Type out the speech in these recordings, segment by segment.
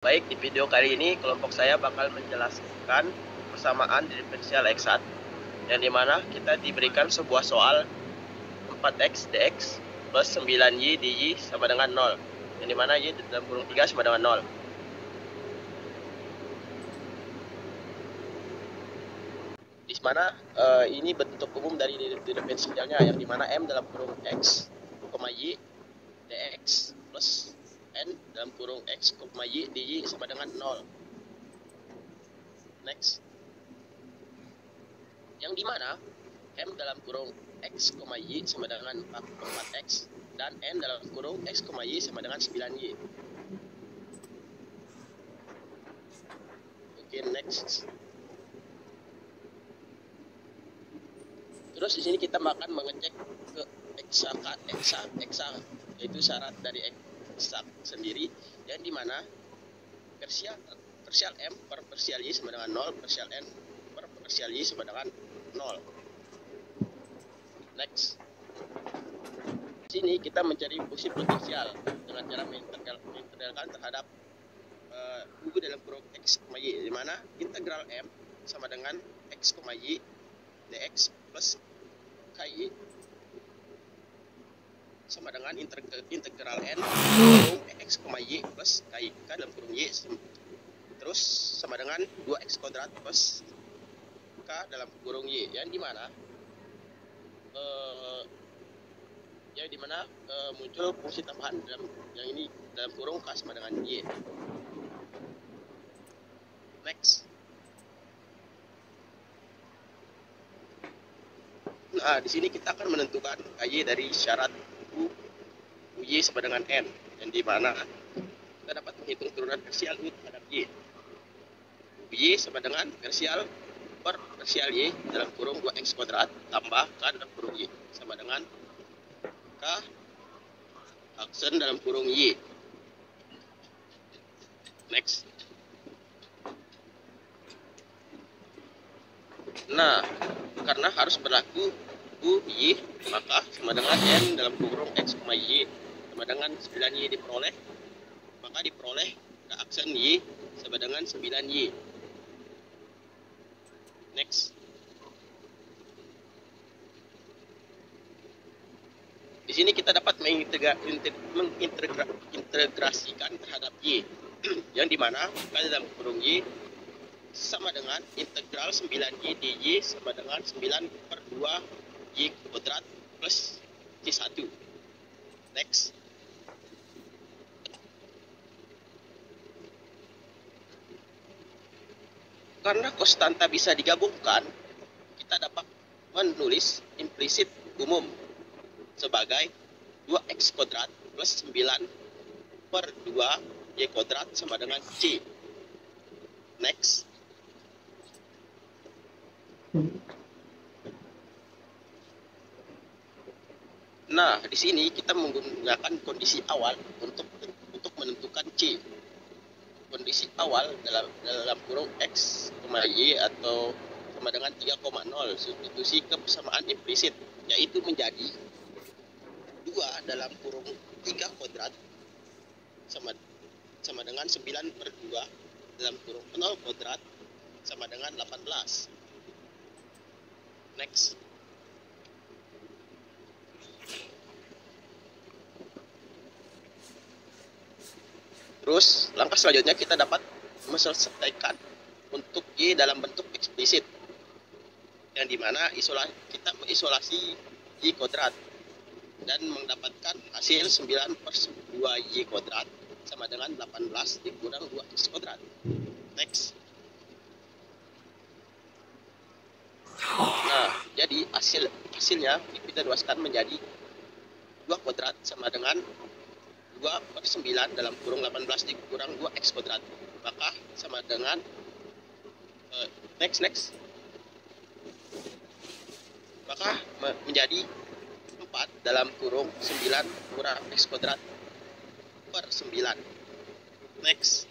Baik, di video kali ini kelompok saya bakal menjelaskan persamaan diferensial x1 yang dimana kita diberikan sebuah soal 4x dx plus 9y dy sama dengan 0 yang dimana y dalam kurung 3 sama dengan 0. Di mana ini bentuk umum dari diferensialnya yang dimana m dalam kurung x, y dx plus n dalam kurung x, y dy sama dengan 0. Next. Yang dimana m dalam kurung x, y sama dengan 4x dan n dalam kurung x, y sama dengan 9y. Oke, next. Terus di sini kita akan mengecek ke eksa, yaitu syarat dari eksak sendiri, yang dimana parsial m per parsial y sama dengan 0, parsial n per parsial y sama dengan 0. Next. Di sini kita mencari fungsi potensial dengan cara mengintegralkan terhadap u dalam kurung x, y, di mana integral m sama dengan x, y dx plus ky sama dengan integral n kurung x, y plus ky dalam kurung y, terus sama dengan 2x kuadrat plus k dalam kurung y, yang dimana muncul fungsi tambahan dalam yang ini dalam kurung k sama dengan y. Next. Nah, di sini kita akan menentukan ky dari syarat uy sama dengan n, yang dimana kita dapat menghitung turunan parsial u terhadap y. Uy sama dengan parsial per parsial y dalam kurung 2x kuadrat tambah k dalam kurung y sama dengan k aksen dalam kurung y. Next. Nah, karena harus berlaku uy, maka sama dengan n dalam kurung x, y sama dengan 9y diperoleh, maka diperoleh ke aksen y sama dengan 9y. Next. Di sini kita dapat mengintegrasikan terhadap y, yang dimana k dalam kurung y sama dengan integral 9y dy sama dengan 9 per 2 y kuadrat plus c1. Next. Karena konstanta bisa digabungkan, kita dapat menulis implisit umum sebagai 2x kuadrat plus 9 per 2 y kuadrat sama dengan c. Next. Nah, di sini kita menggunakan kondisi awal untuk menentukan c. Kondisi awal dalam kurung x, y atau sama dengan 3,0 substitusi ke persamaan implisit, yaitu menjadi 2 dalam kurung 3 kuadrat sama dengan 9 per 2 dalam kurung 0 kuadrat sama dengan 18. Next. Terus langkah selanjutnya kita dapat menyelesaikan untuk y dalam bentuk eksplisit, yang dimana kita mengisolasi y kuadrat dan mendapatkan hasil 9 per 2 y kuadrat sama dengan 18 dikurang 2x kuadrat. Next. Nah, jadi hasilnya kita luaskan menjadi 2 kuadrat sama dengan 2 per 9 dalam kurung 18 dikurang 2x kuadrat, maka sama dengan next maka menjadi 4 dalam kurung 9 kurang x kuadrat per 9. Next.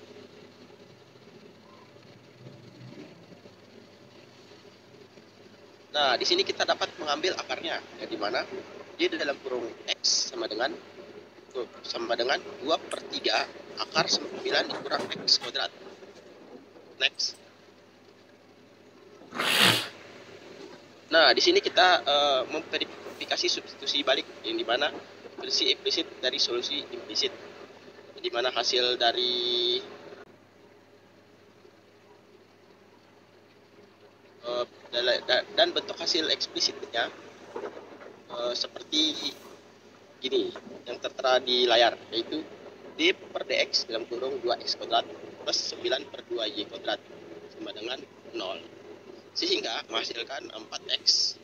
Nah, di sini kita dapat mengambil akarnya, yang dimana y dalam kurung x sama dengan 2 per 3 akar 9 dikurang X kuadrat. Next. Nah, di sini kita memverifikasi substitusi balik, yang dimana solusi implisit dari solusi implisit, di mana hasil dari dan bentuk hasil eksplisitnya seperti gini yang tertera di layar, yaitu d per dx dalam kurung 2x kuadrat plus 9 per 2y kuadrat sama dengan 0, sehingga menghasilkan 4x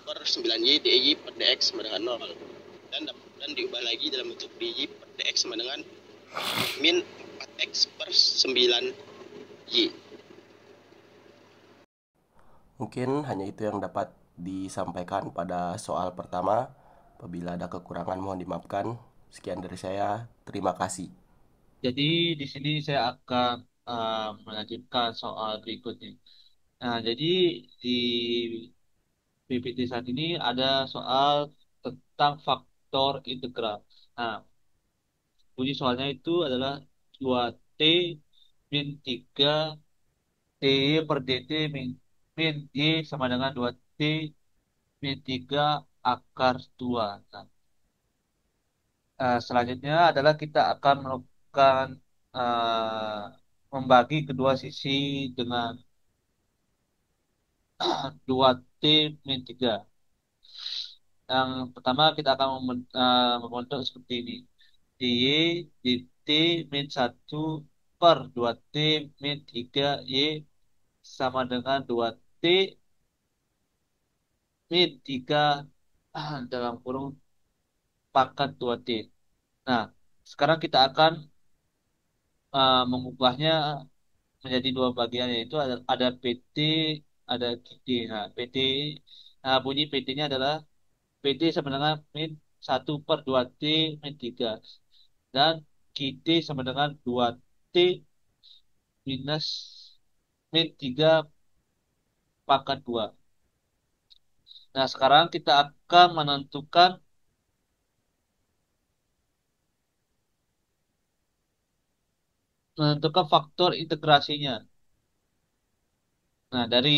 per 9y dy per dx sama dengan 0, dan diubah lagi dalam bentuk dy per dx sama dengan min 4x per 9y. Mungkin hanya itu yang dapat disampaikan pada soal pertama. Apabila ada kekurangan mohon dimaafkan. Sekian dari saya. Terima kasih. Jadi di sini saya akan melanjutkan soal berikutnya. Nah, jadi di PPT saat ini ada soal tentang faktor integral. Nah, bunyi soalnya itu adalah 2T min 3 TY per DT min Y sama dengan 2T min 3 akar 2. Nah, selanjutnya adalah kita akan melakukan membagi kedua sisi dengan 2T min 3. Yang pertama kita akan membentuk seperti ini. DY dt min 1 per 2T min 3Y sama dengan 2T min 3 dalam kurung pangkat 2T. Nah, sekarang kita akan mengubahnya menjadi dua bagian, yaitu ada PT, ada GT. Nah, PT, bunyi PT-nya adalah PT sama dengan min 1/2T min 3. Dan GT sama dengan 2T minus min 3 pangkat 2. Nah, sekarang kita akan menentukan faktor integrasinya. Nah, dari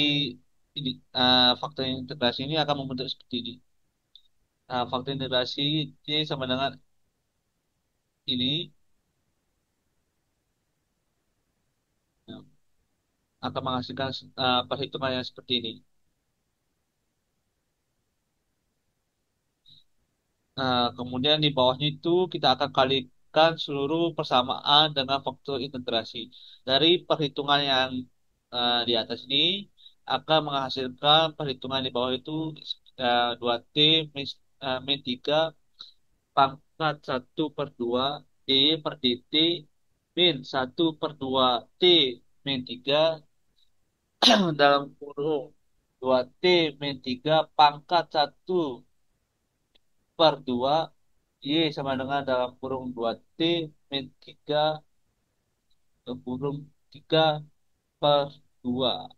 ini, faktor integrasi ini akan membentuk seperti ini. Nah, faktor integrasi ini sama dengan ini. Nah, akan menghasilkan perhitungan yang seperti ini. Nah, kemudian di bawahnya itu kita akan kalikan seluruh persamaan dengan faktor integrasi. Dari perhitungan yang di atas ini akan menghasilkan perhitungan di bawah itu 2T min 3 pangkat 1/2 D per DT min 1/2 T min 3 dalam kurung 2T min 3 pangkat 1/2 Y sama dengan dalam kurung 2T min 3 dalam kurung 3/2.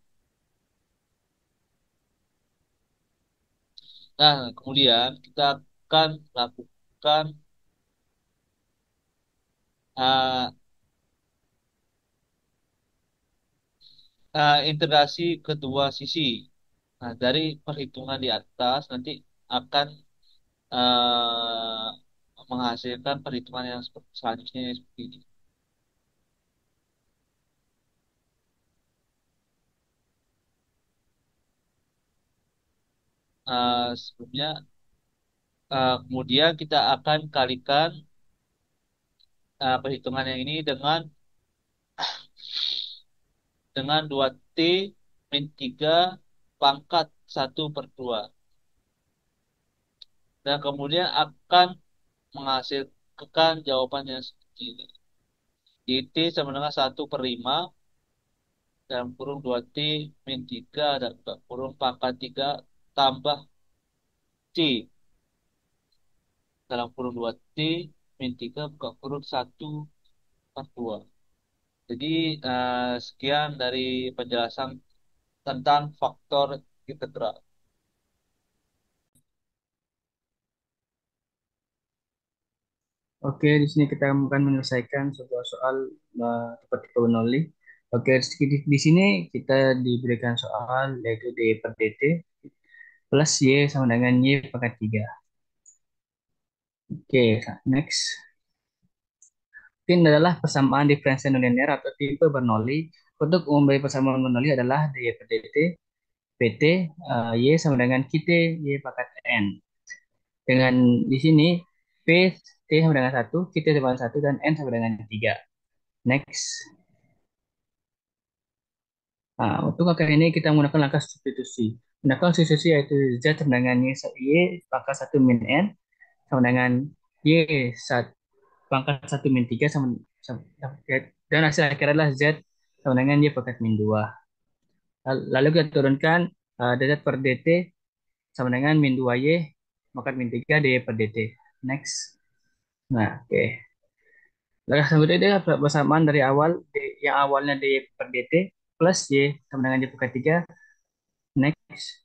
Nah, kemudian kita akan lakukan uh, integrasi kedua sisi. Nah, dari perhitungan di atas nanti akan menghasilkan perhitungan yang selanjutnya seperti ini. Sebelumnya, kemudian kita akan kalikan perhitungan yang ini dengan 2T min 3 pangkat 1/2. Dan kemudian akan menghasilkan jawaban yang seperti ini. DT sama dengan 1/5 dalam kurung 2T min 3 dan kurung pangkat 3 tambah C dalam kurung 2T min 3 buka kurung 1/2. Jadi sekian dari penjelasan tentang faktor integral. Oke, di sini kita akan menyelesaikan sebuah soal tipe-tipe Bernoulli. Oke, di sini kita diberikan soal yaitu D per dt plus Y sama dengan Y pangkat 3. Oke, next. Ini adalah persamaan diferensial nonlinear atau tipe Bernoulli. Untuk umum dari persamaan Bernoulli adalah dy per dt pt y sama dengan kt y pangkat n. Dengan di sini p t sama dengan 1, kt sama dengan 1, dan n sama dengan 3. Next. Nah, untuk angka ini kita menggunakan langkah substitusi. Menggunakan substitusi yaitu z sama dengan y pangkat 1 min n sama dengan y pangkat 1 min 3 dan hasil akhir adalah z sama dengan y pangkat min 2. Lalu kita turunkan dz per dt sama dengan min 2y pangkat min 3 dy per dt. Next. Nah, oke. Lalu selanjutnya adalah persamaan dari awal yang awalnya dy per dt plus y sama dengan y pangkat 3. Next.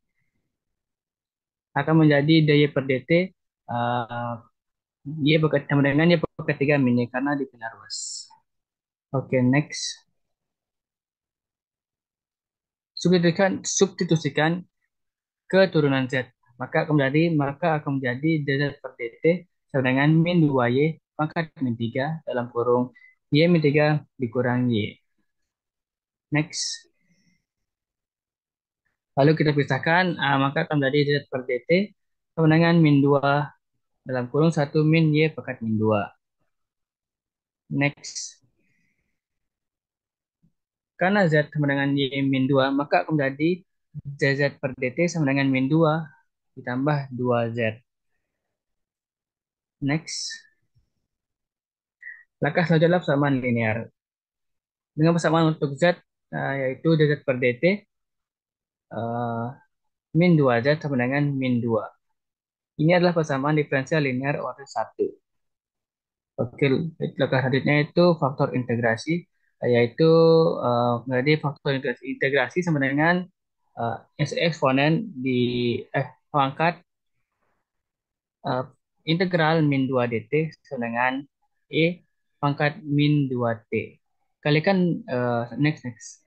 Akan menjadi dy per dt uh, y pangkat sama dengan y pangkat 3 min y karena dipindah ruas. Oke, next. Substitusikan keturunan Z. Maka akan menjadi dz per dt sama dengan min 2y pangkat min 3 dalam kurung y min 3 dikurang y. Next. Lalu kita pisahkan, maka akan menjadi dz per dt sama dengan min 2 dalam kurung 1 min y pangkat min 2. Next. Karena z sama dengan y min 2, maka akan menjadi dz per dt sama dengan min 2 ditambah 2z. Next. Langkah selanjutnya adalah persamaan linear. Dengan persamaan untuk z, yaitu dz per dt eh, min 2z sama dengan min 2. Ini adalah persamaan diferensial linear order 1. Oke, langkah selanjutnya itu faktor integrasi, yaitu menjadi faktor integrasi sama dengan eksponen di pangkat eh, integral min 2 dt sama dengan e pangkat min 2t. Kalikan next.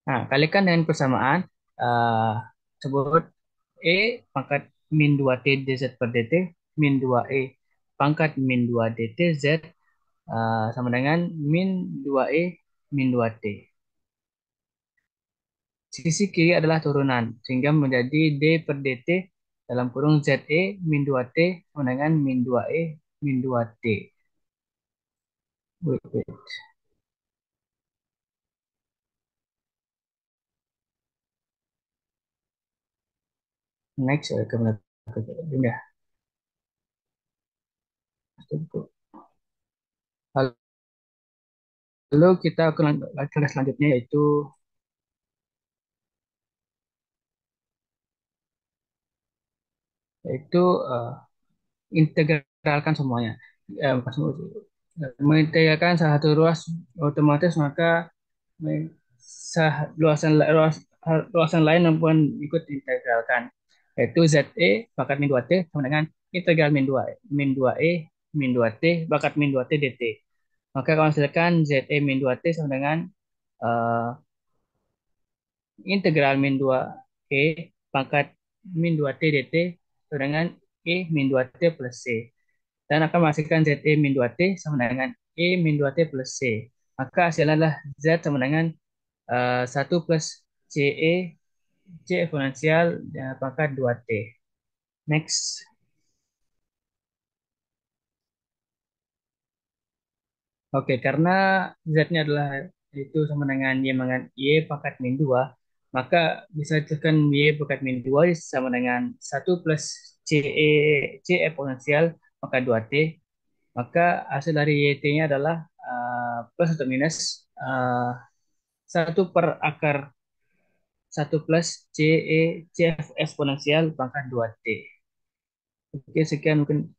Nah, kalikan dengan persamaan eh sebut E pangkat min 2T dz per dt min 2E pangkat min 2 dt z sama dengan min 2E min 2T. Sisi kiri adalah turunan, sehingga menjadi D per dt dalam kurung ZE min 2T sama dengan min 2E min 2T. Wait. Next, kemudian pindah. Lalu kita ke langkah selanjutnya yaitu integralkan semuanya. Bukan semua, mengintegralkan salah satu ruas otomatis maka luasan lain pun ikut integralkan, yaitu ZE bakat min 2T sama dengan integral min 2E min 2T bakat min 2T dt. Maka kalau misalkan ZE min 2T sama dengan uh, integral min 2E pangkat min 2T dt sama dengan E min 2T plus C. Dan akan menghasilkan ZE min 2T sama dengan E min 2T plus C. Maka hasilnya adalah Z sama dengan 1 plus CE C eksponensial pangkat 2T. Next. Oke, karena Z-nya adalah itu sama dengan Y pangkat min 2, maka bisa dituliskan Y pangkat min 2 sama dengan 1 plus C eksponensial pangkat 2T. Maka hasil dari YT-nya adalah plus atau minus 1 per akar 1 plus C eksponensial pangkat 2T. Oke, sekian mungkin